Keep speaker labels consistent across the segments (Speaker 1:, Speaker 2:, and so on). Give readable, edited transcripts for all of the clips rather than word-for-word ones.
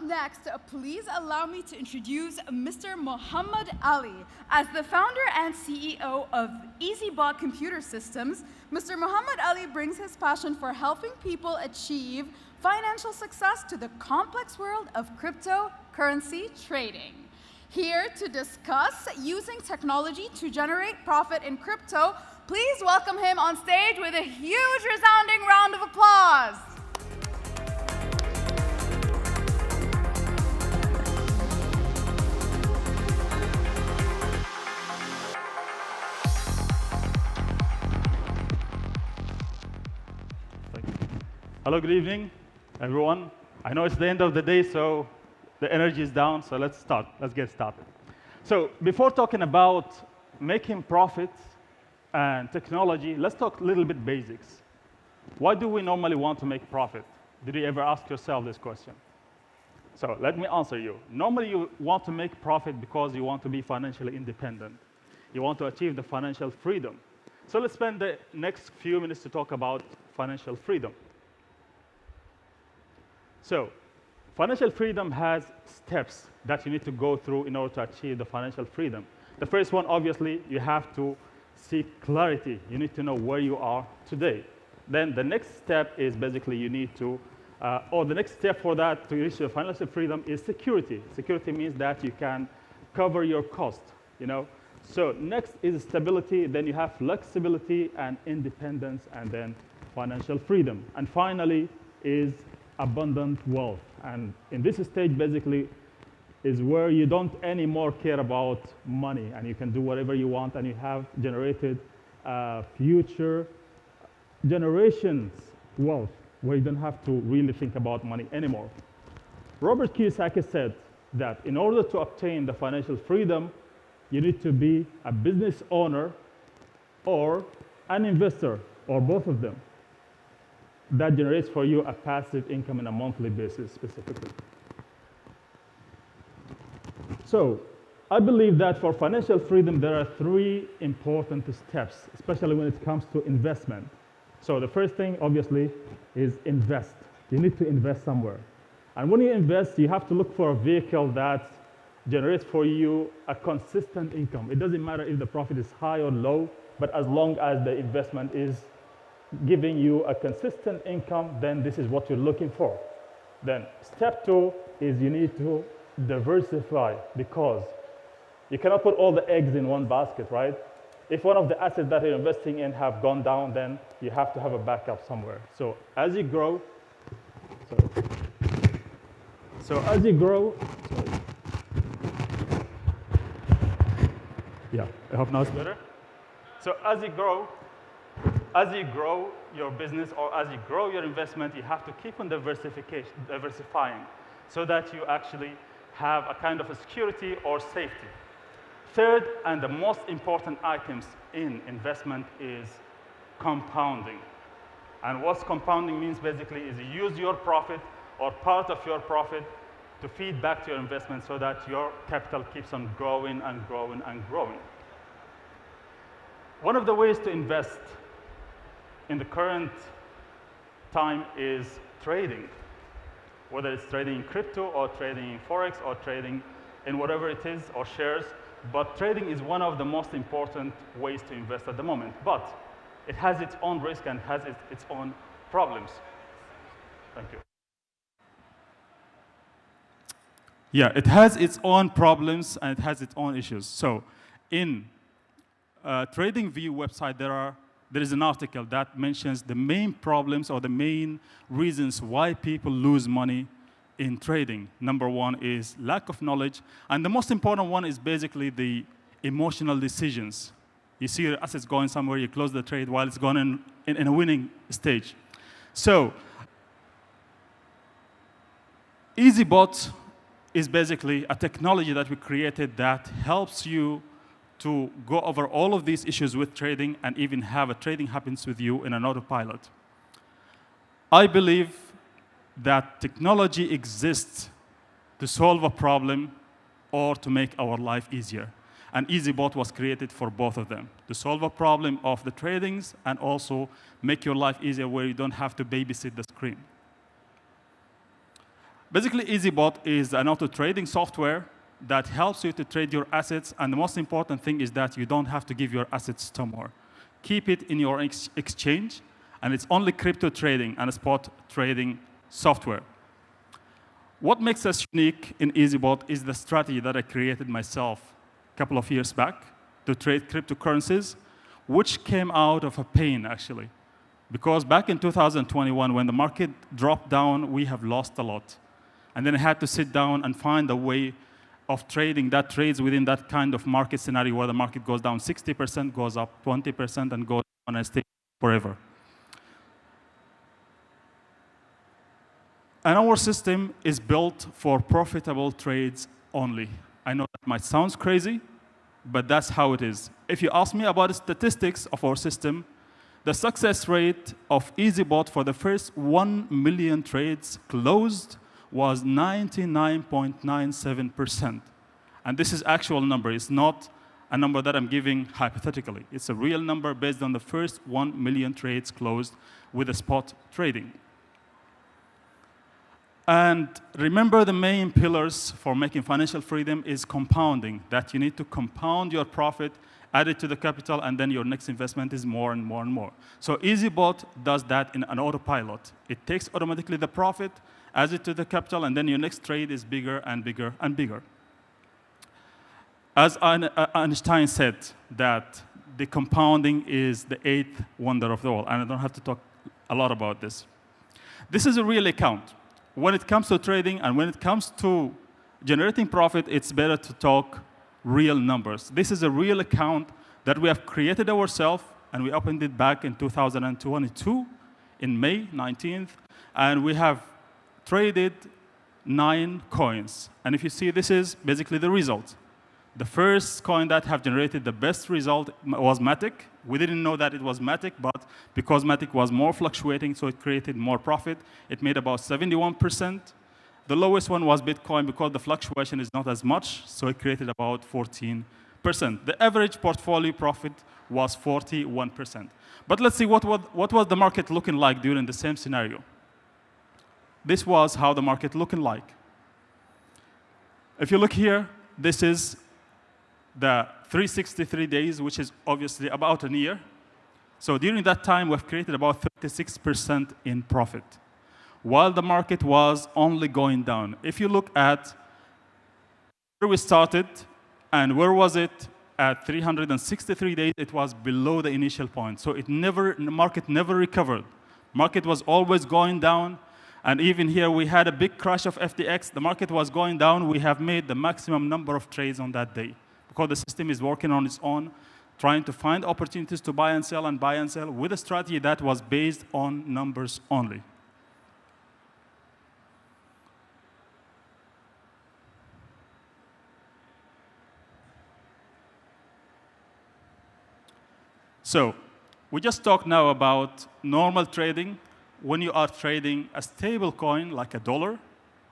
Speaker 1: next, please allow me to introduce Mr. Mohamed Ali. As the founder and CEO of EazyBot Computer Systems, Mr. Mohamed Ali brings his passion for helping people achieve financial success to the complex world of cryptocurrency trading. Here to discuss using technology to generate profit in crypto, please welcome him on stage with a huge resounding round of applause.
Speaker 2: Hello, good evening, everyone. I know it's the end of the day, so the energy is down, so let's start. Let's get started. So before talking about making profits and technology, let's talk a little bit basics. Why do we normally want to make profit? Did you ever ask yourself this question? So let me answer you. Normally, you want to make profit because you want to be financially independent. You want to achieve the financial freedom. So let's spend the next few minutes to talk about financial freedom. So financial freedom has steps that you need to go through in order to achieve the financial freedom. The first one, obviously, you have to seek clarity. You need to know where you are today. Then the next step is basically you need to, or the next step for that to reach the financial freedom is security. Security means that you can cover your cost, you know. So next is stability, then you have flexibility and independence, and then financial freedom. And finally is abundant wealth. And in this stage, basically, is where you don't anymore care about money, and you can do whatever you want, and you have generated future generations' wealth, where you don't have to really think about money anymore. Robert Kiyosaki said that in order to obtain the financial freedom, you need to be a business owner or an investor, or both of them, that generates for you a passive income on a monthly basis specifically. So I believe that for financial freedom, there are three important steps, especially when it comes to investment. So the first thing, obviously, is invest. You need to invest somewhere. And when you invest, you have to look for a vehicle that generates for you a consistent income. It doesn't matter if the profit is high or low, but as long as the investment is giving you a consistent income, then this is what you're looking for. Then step two is you need to diversify, because you cannot put all the eggs in one basket, right? If one of the assets that you're investing in have gone down, then you have to have a backup somewhere. So as you grow, yeah, I hope now it's better. So as you grow your business, or as you grow your investment, you have to keep on diversifying, so that you actually have a kind of a security or safety. Third, and the most important items in investment, is compounding. And what compounding means basically is you use your profit or part of your profit to feed back to your investment, so that your capital keeps on growing and growing and growing. One of the ways to invest in the current time is trading, whether it's trading in crypto or trading in Forex or trading in whatever it is, or shares. But trading is one of the most important ways to invest at the moment. But it has its own risk and has its own problems. Thank you. Yeah, it has its own problems and it has its own issues. So in TradingView website, there is an article that mentions the main problems or the main reasons why people lose money in trading. Number one is lack of knowledge, and the most important one is basically the emotional decisions. You see your assets going somewhere, you close the trade while it's going in a winning stage. So EazyBot is basically a technology that we created that helps you to go over all of these issues with trading, and even have a trading happens with you in an autopilot. I believe that technology exists to solve a problem or to make our life easier. And EazyBot was created for both of them, to solve a problem of the tradings and also make your life easier, where you don't have to babysit the screen. Basically, EazyBot is an auto trading software that helps you to trade your assets. And the most important thing is that you don't have to give your assets to more. Keep it in your exchange. And it's only crypto trading and spot trading software. What makes us unique in EazyBot is the strategy that I created myself a couple of years back to trade cryptocurrencies, which came out of a pain, actually. Because back in 2021, when the market dropped down, we have lost a lot. And then I had to sit down and find a way of trading that trades within that kind of market scenario where the market goes down 60%, goes up 20%, and goes on and stays forever. And our system is built for profitable trades only. I know that might sound crazy, but that's how it is. If you ask me about the statistics of our system, the success rate of EazyBot for the first 1 million trades closed was 99.97%. And this is actual number. It's not a number that I'm giving hypothetically. It's a real number based on the first 1 million trades closed with a spot trading. And remember, the main pillars for making financial freedom is compounding, that you need to compound your profit, add it to the capital, and then your next investment is more and more and more. So EazyBot does that in an autopilot. It takes automatically the profit, adds it to the capital, and then your next trade is bigger and bigger and bigger. As Einstein said, that the compounding is the 8th wonder of the world, and I don't have to talk a lot about this. This is a real account. When it comes to trading and when it comes to generating profit, it's better to talk real numbers. This is a real account that we have created ourselves, and we opened it back in 2022, in May 19th, and we have traded 9 coins. And if you see, this is basically the result. The first coin that have generated the best result was Matic. We didn't know that it was Matic, but because Matic was more fluctuating, so it created more profit. It made about 71%. The lowest one was Bitcoin because the fluctuation is not as much, so it created about 14%. The average portfolio profit was 41%. But let's see what was the market looking like during the same scenario. This was how the market looking like. If you look here, this is the 363 days, which is obviously about a year. So during that time, we've created about 36% in profit, while the market was only going down. If you look at where we started and where was it at 363 days, it was below the initial point. So the market never recovered. Market was always going down. And even here, we had a big crash of FTX. The market was going down. We have made the maximum number of trades on that day, because the system is working on its own, trying to find opportunities to buy and sell with a strategy that was based on numbers only. So we just talked now about normal trading. When you are trading a stable coin like a dollar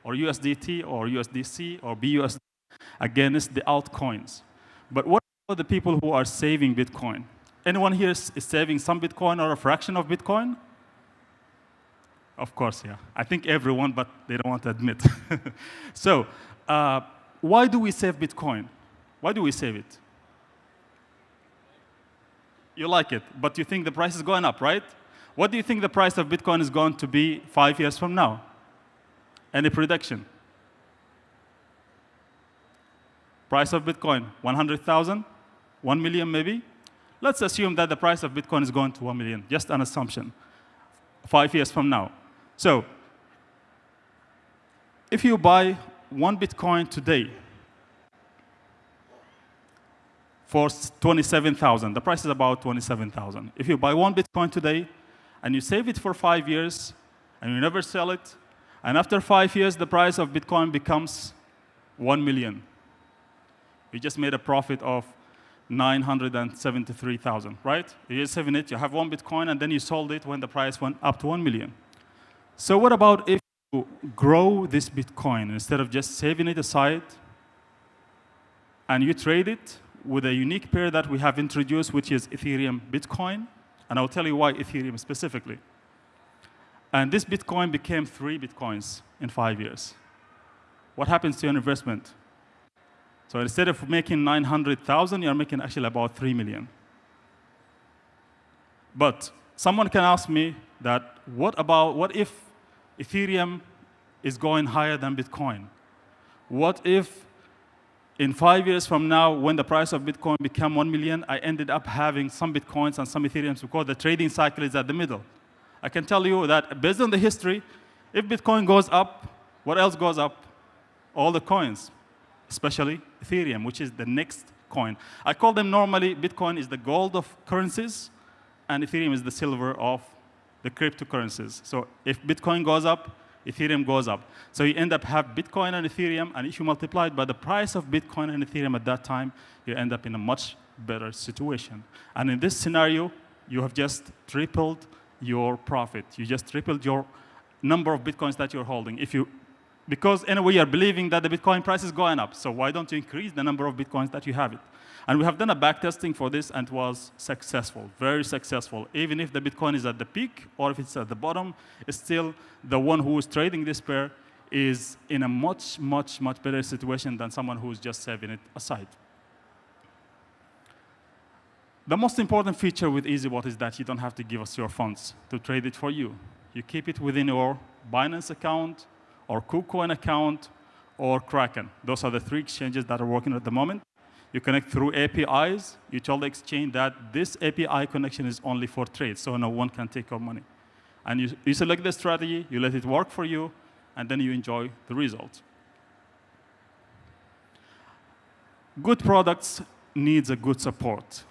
Speaker 2: or USDT or USDC or BUSD against the altcoins. But what about the people who are saving Bitcoin? Anyone here is saving some Bitcoin or a fraction of Bitcoin? Of course, yeah. I think everyone, but they don't want to admit. So why do we save Bitcoin? Why do we save it? You like it, but you think the price is going up, right? What do you think the price of Bitcoin is going to be 5 years from now? Any prediction? Price of Bitcoin, 100,000? 1 million maybe? Let's assume that the price of Bitcoin is going to 1 million, just an assumption, 5 years from now. So if you buy 1 Bitcoin today for 27,000, the price is about 27,000. If you buy 1 Bitcoin today and you save it for 5 years and you never sell it, and after 5 years the price of Bitcoin becomes 1 million. You just made a profit of 973,000, right? You're saving it, you have 1 Bitcoin, and then you sold it when the price went up to 1 million. So what about if you grow this Bitcoin instead of just saving it aside and you trade it with a unique pair that we have introduced, which is Ethereum Bitcoin, and I'll tell you why Ethereum specifically. And this Bitcoin became 3 Bitcoins in 5 years. what happens to your investment? So instead of making 900,000, you're making actually about 3 million. But someone can ask me that, what if Ethereum is going higher than Bitcoin? What if in 5 years from now, when the price of Bitcoin become 1 million, I ended up having some Bitcoins and some Ethereums because the trading cycle is at the middle? I can tell you that based on the history, if Bitcoin goes up, what else goes up? All the coins, especially Ethereum, which is the next coin. I call them normally, Bitcoin is the gold of currencies, and Ethereum is the silver of the cryptocurrencies. So if Bitcoin goes up, Ethereum goes up. So you end up have Bitcoin and Ethereum, and if you multiply it by the price of Bitcoin and Ethereum at that time, you end up in a much better situation. And in this scenario, you have just tripled your profit. You just tripled your number of Bitcoins that you're holding. Because anyway, you're believing that the Bitcoin price is going up, so why don't you increase the number of Bitcoins that you have it? And we have done a backtesting for this, and it was successful, very successful. Even if the Bitcoin is at the peak, or if it's at the bottom, it's still the one who is trading this pair is in a much, much, much better situation than someone who's just saving it aside. The most important feature with EazyBot is that you don't have to give us your funds to trade it for you. You keep it within your Binance account, or KuCoin account, or Kraken. Those are the 3 exchanges that are working at the moment. You connect through APIs. You tell the exchange that this API connection is only for trade, so no one can take your money. And you select the strategy, you let it work for you, and then you enjoy the result. Good products needs a good support.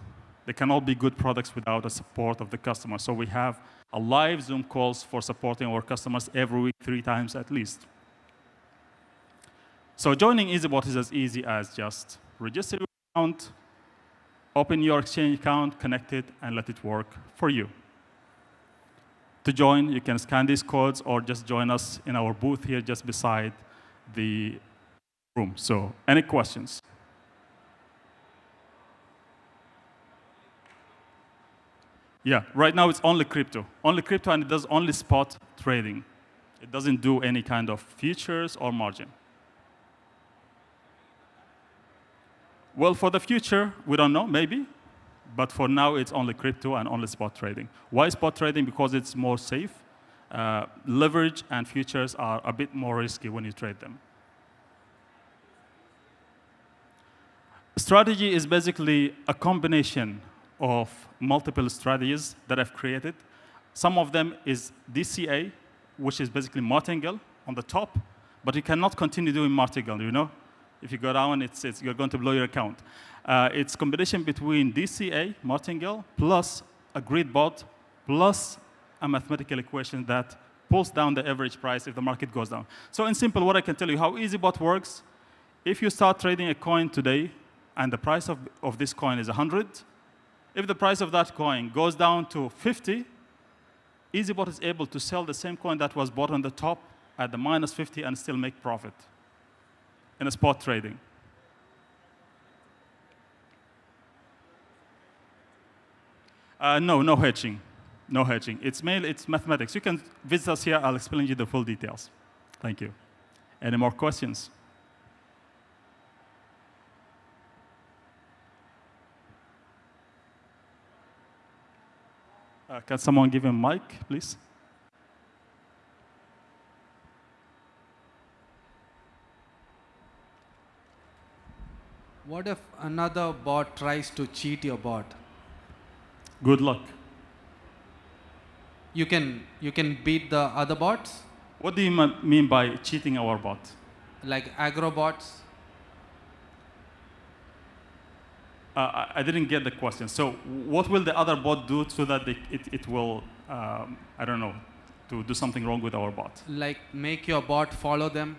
Speaker 2: They cannot be good products without the support of the customer. So we have a live Zoom calls for supporting our customers every week, 3 times at least. So joining EazyBot is as easy as just register your account, open your exchange account, connect it, and let it work for you. To join, you can scan these codes or just join us in our booth here just beside the room. So any questions? Yeah, right now it's only crypto, and it does only spot trading. It doesn't do any kind of futures or margin. Well, for the future, we don't know, maybe. But for now, it's only crypto and only spot trading. Why spot trading? Because it's more safe. Leverage and futures are a bit more risky when you trade them. Strategy is basically a combination of multiple strategies that I've created. Some of them is DCA, which is basically martingale on the top, but you cannot continue doing martingale, you know? If you go down, you're going to blow your account. It's a combination between DCA, martingale, plus a grid bot, plus a mathematical equation that pulls down the average price if the market goes down. So in simple, what I can tell you, how EazyBot works, if you start trading a coin today, and the price of this coin is 100, if the price of that coin goes down to 50, EazyBot is able to sell the same coin that was bought on the top at the minus 50 and still make profit in a spot trading. No hedging. No hedging. It's mathematics. You can visit us here. I'll explain you the full details. Thank you. Any more questions? Can someone give him a mic, please?
Speaker 3: What if another bot tries to cheat your bot?
Speaker 2: Good luck.
Speaker 3: You can beat the other bots?
Speaker 2: What do you mean by cheating our bot?
Speaker 3: Like aggro bots?
Speaker 2: I didn't get the question. So what will the other bot do so that it will, I don't know, to do something wrong with our bot?
Speaker 3: Like make your bot follow them?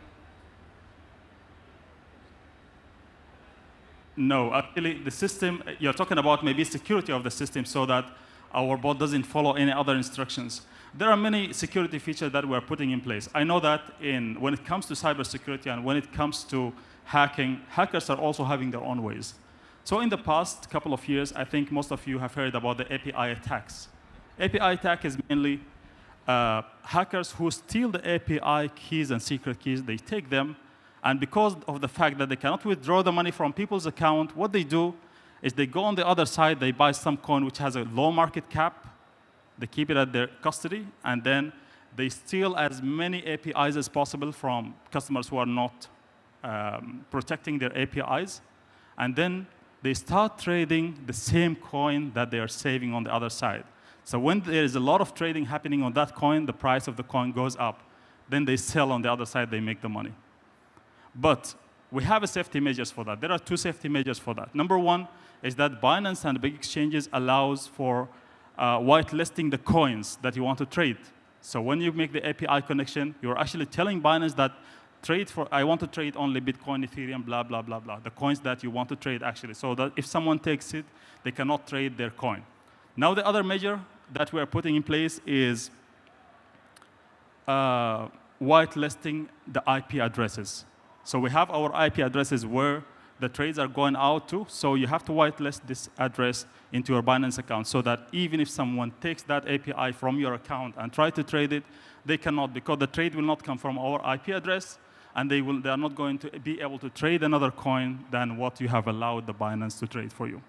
Speaker 2: No, actually, the system, you're talking about maybe security of the system so that our bot doesn't follow any other instructions. There are many security features that we're putting in place. I know that when it comes to cybersecurity and when it comes to hacking, hackers are also having their own ways. So in the past couple of years, I think most of you have heard about the API attacks. API attack is mainly hackers who steal the API keys and secret keys. They take them, And because of the fact that they cannot withdraw the money from people's account, what they do is they go on the other side, they buy some coin which has a low market cap, they keep it at their custody, and then they steal as many APIs as possible from customers who are not protecting their APIs, and then they start trading the same coin that they are saving on the other side. So when there is a lot of trading happening on that coin, the price of the coin goes up. Then they sell on the other side, they make the money. But we have a safety measures for that. There are 2 safety measures for that. Number 1 is that Binance and big exchanges allows for whitelisting the coins that you want to trade. So when you make the API connection, you're actually telling Binance that I want to trade only Bitcoin, Ethereum, blah, blah, blah, blah. The coins that you want to trade, actually. So that if someone takes it, they cannot trade their coin. Now, the other measure that we are putting in place is whitelisting the IP addresses. So we have our IP addresses where the trades are going out to. So you have to whitelist this address into your Binance account so that even if someone takes that API from your account and try to trade it, they cannot, because the trade will not come from our IP address, and they are not going to be able to trade another coin than what you have allowed the Binance to trade for you.